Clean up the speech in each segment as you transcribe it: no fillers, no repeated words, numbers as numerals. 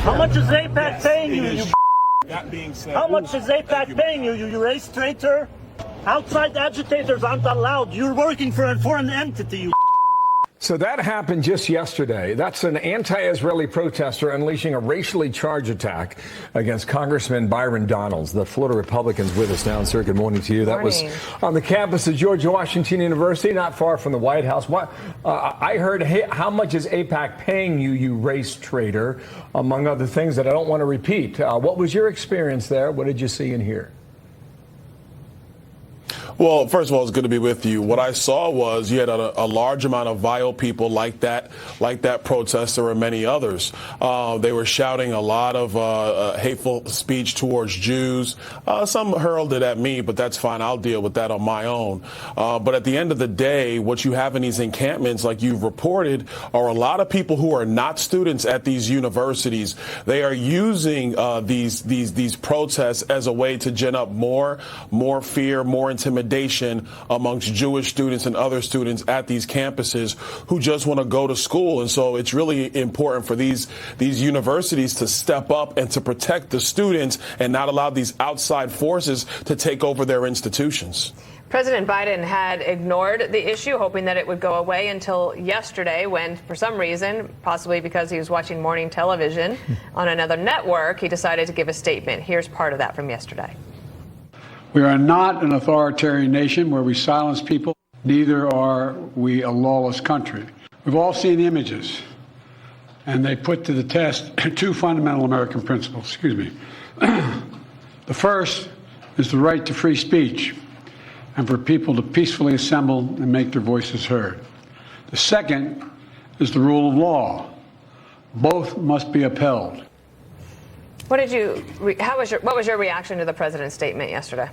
How much is AIPAC paying you? That being said, How much is AIPAC paying you? You race traitor? Outside agitators aren't allowed. You're working for a foreign entity. You. So that happened just yesterday. That's an anti-Israeli protester unleashing a racially charged attack against Congressman Byron Donalds. The Florida Republican's with us now, sir. Good morning to you. That was on the campus of George Washington University, not far from the White House. I heard, hey, how much is AIPAC paying you, you race traitor, among other things that I don't want to repeat. What was your experience there? What did you see and hear? Well, first of all, it's good to be with you. What I saw was you had a large amount of vile people like that protester and many others. They were shouting a lot of hateful speech towards Jews. Some hurled it at me, but that's fine. I'll deal with that on my own. But at the end of the day, what you have in these encampments, like you've reported, are a lot of people who are not students at these universities. They are using these protests as a way to gin up more fear, more intimidation amongst Jewish students and other students at these campuses who just want to go to school. And so it's really important for these universities to step up and to protect the students and not allow these outside forces to take over their institutions. President Biden had ignored the issue, hoping that it would go away until yesterday when, for some reason, possibly because he was watching morning television on another network, he decided to give a statement. Here's part of that from yesterday. We are not an authoritarian nation where we silence people. Neither are we a lawless country. We've all seen images, and they put to the test two fundamental American principles. The first is the right to free speech and for people to peacefully assemble and make their voices heard. The second is the rule of law. Both must be upheld. What was your reaction to the president's statement yesterday?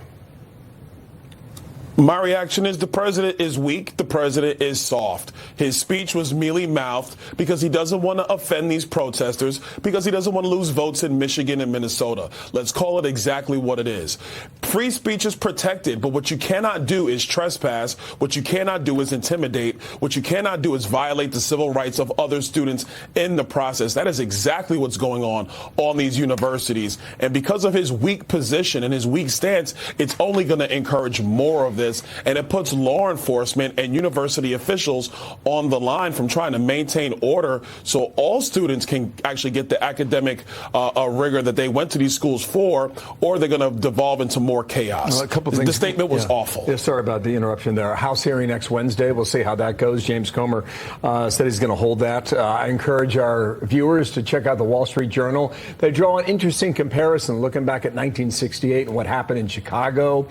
My reaction is the president is weak. The president is soft. His speech was mealy-mouthed because he doesn't want to offend these protesters, because he doesn't want to lose votes in Michigan and Minnesota. Let's call it exactly what it is. Free speech is protected, but what you cannot do is trespass. What you cannot do is intimidate. What you cannot do is violate the civil rights of other students in the process. That is exactly what's going on these universities. And because of his weak position and his weak stance, it's only going to encourage more of this. And it puts law enforcement and university officials on the line from trying to maintain order so all students can actually get the academic rigor that they went to these schools for, or they're going to devolve into more chaos. Well, a couple things. The statement was awful. Yeah, sorry about the interruption there. House hearing next Wednesday. We'll see how that goes. James Comer said he's going to hold that. I encourage our viewers to check out the Wall Street Journal. They draw an interesting comparison looking back at 1968 and what happened in Chicago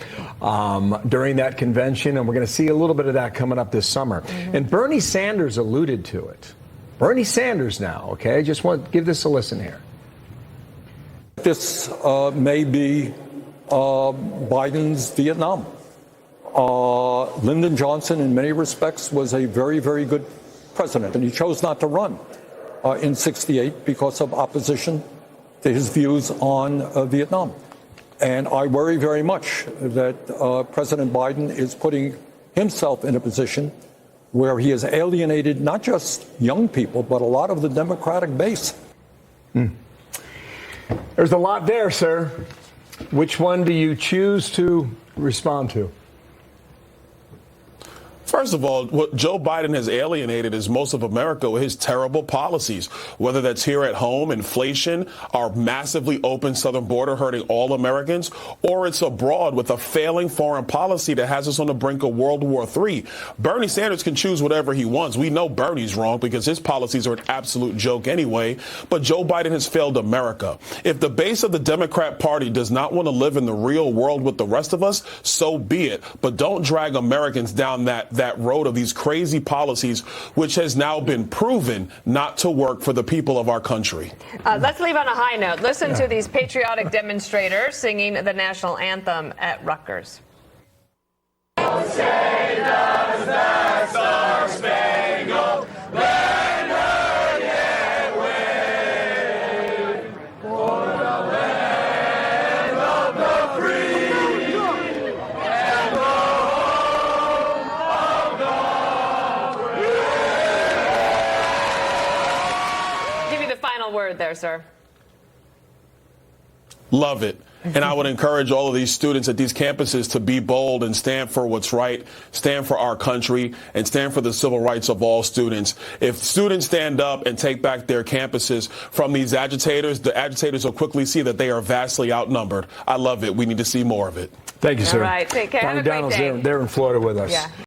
during that convention, and we're going to see a little bit of that coming up this summer. And Bernie Sanders alluded to it. Bernie Sanders now, okay? I just want to give this a listen here. This may be Biden's Vietnam. Lyndon Johnson, in many respects, was a very, very good president, and he chose not to run in '68 because of opposition to his views on Vietnam. And I worry very much that President Biden is putting himself in a position where he has alienated not just young people, but a lot of the Democratic base. There's a lot there, sir. Which one do you choose to respond to? First of all, what Joe Biden has alienated is most of America with his terrible policies, whether that's here at home, inflation, our massively open southern border hurting all Americans, or it's abroad with a failing foreign policy that has us on the brink of World War III. Bernie Sanders can choose whatever he wants. We know Bernie's wrong because his policies are an absolute joke anyway, but Joe Biden has failed America. If the base of the Democrat Party does not want to live in the real world with the rest of us, so be it. But don't drag Americans down that road of these crazy policies, which has now been proven not to work for the people of our country. Let's leave on a high note. Listen to these patriotic demonstrators singing the national anthem at Rutgers. Say does that star-spangled banner yet wave for the land of the free and the home of the free. Give me the final word there, sir. Love it. And I would encourage all of these students at these campuses to be bold and stand for what's right, stand for our country, and stand for the civil rights of all students. If students stand up and take back their campuses from these agitators, the agitators will quickly see that they are vastly outnumbered. I love it. We need to see more of it. Thank you, sir. All right. Take care. Have a great Donald's day. there in Florida with us. Yeah.